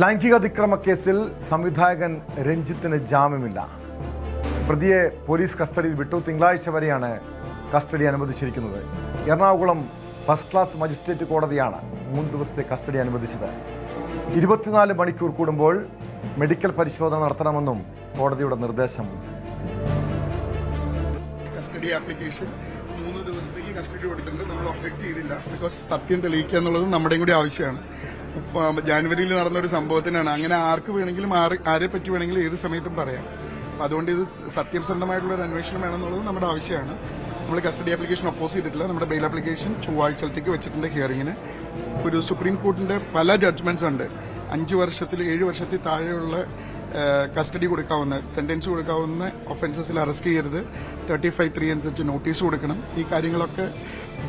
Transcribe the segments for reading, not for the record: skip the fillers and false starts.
ലൈംഗികാതിക്രമ കേസിൽ സംവിധായകൻ രഞ്ജിത്തിന് ജാമ്യമില്ല. പ്രതിയെ പോലീസ് കസ്റ്റഡിയിൽ വിട്ടു. തിങ്കളാഴ്ച വരെയാണ് കസ്റ്റഡി അനുവദിച്ചിരിക്കുന്നത്. എറണാകുളം ഫസ്റ്റ് ക്ലാസ് മജിസ്ട്രേറ്റ് കോടതിയാണ് 3 ദിവസത്തെ കസ്റ്റഡി അനുവദിച്ചത്. 24 മണിക്കൂർ കൂടുമ്പോൾ മെഡിക്കൽ പരിശോധന നടത്തണമെന്നും കോടതിയുടെ നിർദ്ദേശമുണ്ട്. കസ്റ്റഡി ആപ്ലിക്കേഷൻ 3 ദിവസത്തേക്ക് കസ്റ്റഡി കൊടുത്തിട്ടുണ്ട്. നമ്മൾ ഒബ്ജക്ട് ചെയ്തില്ല. ബിക്കോസ് സത്യം തെളിയിക്കുക എന്നുള്ളത് നമ്മുടെയും കൂടി ആവശ്യമാണ്. ജാനുവരിയിൽ നടന്നൊരു സംഭവത്തിനാണ്. അങ്ങനെ ആർക്ക് വേണമെങ്കിലും ആരെ പറ്റി വേണമെങ്കിലും ഏത് സമയത്തും പറയാം. അതുകൊണ്ട് ഇത് സത്യസന്ധമായിട്ടുള്ള ഒരു അന്വേഷണം വേണമെന്നുള്ളത് നമ്മുടെ ആവശ്യമാണ്. നമ്മൾ കസ്റ്റഡി ആപ്ലിക്കേഷൻ ഒപ്പോസ് ചെയ്തിട്ടില്ല. നമ്മുടെ ബെയിൽ ആപ്ലിക്കേഷൻ ചൊവ്വാഴ്ചത്തേക്ക് വെച്ചിട്ടുണ്ട് ഹിയറിങ്ങിന്. ഒരു സുപ്രീം കോർട്ടിന്റെ പല ജഡ്ജ്മെന്റ്സ് ഉണ്ട്. 5 വർഷത്തിൽ 7 വർഷത്തിൽ താഴെയുള്ള കസ്റ്റഡി കൊടുക്കാവുന്ന, സെന്റൻസ് കൊടുക്കാവുന്ന ഒഫൻസസിൽ അറസ്റ്റ് ചെയ്യരുത്. 35(3) അനുസരിച്ച് നോട്ടീസ് കൊടുക്കണം. ഈ കാര്യങ്ങളൊക്കെ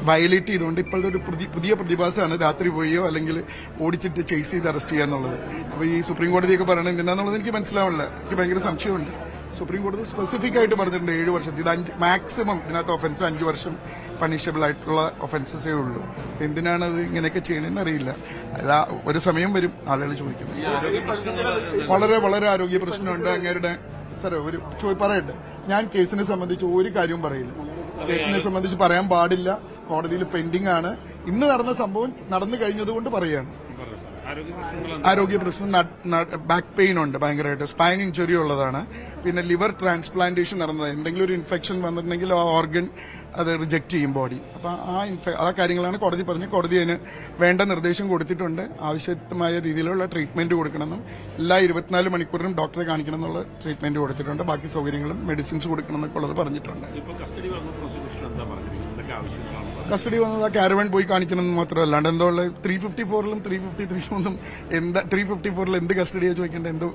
വയലേറ്റ് ചെയ്തുകൊണ്ട് ഇപ്പോഴത്തെ ഒരു പുതിയ പ്രതിഭാസമാണ് രാത്രി പോയോ അല്ലെങ്കിൽ ഓടിച്ചിട്ട് ചേസ് ചെയ്ത് അറസ്റ്റ് ചെയ്യാന്നുള്ളത്. അപ്പോൾ ഈ സുപ്രീം കോടതിയൊക്കെ പറയണത് എന്തിനാന്നുള്ളത് എനിക്ക് മനസ്സിലാവില്ല. എനിക്ക് ഭയങ്കര സംശയമുണ്ട്. സുപ്രീം കോടതി സ്പെസിഫിക് ആയിട്ട് പറഞ്ഞിട്ടുണ്ട് 7 വർഷത്തിൽ. ഇത് മാക്സിമം ഇതിനകത്ത് ഒഫൻസ് 5 വർഷം പണിഷബിൾ ആയിട്ടുള്ള ഒഫൻസസേ ഉള്ളൂ. എന്തിനാണത് ഇങ്ങനെയൊക്കെ ചെയ്യണമെന്ന് അറിയില്ല. അതാ ഒരു സമയം വരും ആളുകൾ ചോദിക്കുന്നത്. വളരെ വളരെ ആരോഗ്യ പ്രശ്നമുണ്ട് അങ്ങേരുടെ. സാറേ പറയട്ടെ, ഞാൻ കേസിനെ സംബന്ധിച്ച് ഒരു കാര്യവും പറയില്ല. കേസിനെ സംബന്ധിച്ച് പറയാൻ പാടില്ല. കോടതിയിൽ പെൻഡിംഗ് ആണ്. ഇന്ന് നടന്ന സംഭവം നടന്നു കഴിഞ്ഞതുകൊണ്ട് പറയുകയാണ്. ആരോഗ്യ പ്രശ്നം, ബാക്ക് പെയിൻ ഉണ്ട് ഭയങ്കരമായിട്ട്, സ്പൈൻ ഇഞ്ചുറി ഉള്ളതാണ്. പിന്നെ ലിവർ ട്രാൻസ്പ്ലാന്റേഷൻ നടന്നത്. എന്തെങ്കിലും ഒരു ഇൻഫെക്ഷൻ വന്നിട്ടുണ്ടെങ്കിൽ ആ ഓർഗൻ അത് റിജക്ട് ചെയ്യും ബോഡി. അപ്പൊ ആ കാര്യങ്ങളാണ് കോടതി പറഞ്ഞത്. കോടതി അതിന് വേണ്ട നിർദ്ദേശം കൊടുത്തിട്ടുണ്ട്. ആവശ്യമായ രീതിയിലുള്ള ട്രീറ്റ്മെന്റ് കൊടുക്കണമെന്നും എല്ലാ 24 മണിക്കൂറിനും ഡോക്ടറെ കാണിക്കണം എന്നുള്ള ട്രീറ്റ്മെന്റ് കൊടുത്തിട്ടുണ്ട്. ബാക്കി സൗകര്യങ്ങളും മെഡിസിൻസ് കൊടുക്കണം എന്നൊക്കെ ഉള്ളത് പറഞ്ഞിട്ടുണ്ട്. കസ്റ്റഡി വന്നത് ആ കാരവൻ പോയി കാണിക്കണം എന്ന് മാത്രമല്ല, അല്ലാണ്ട് എന്തോ 354-ലും 353-ലും എന്താ 354-ൽ എന്ത് കസ്റ്റഡിയാണ് ചോദിക്കേണ്ടത്? എന്തോ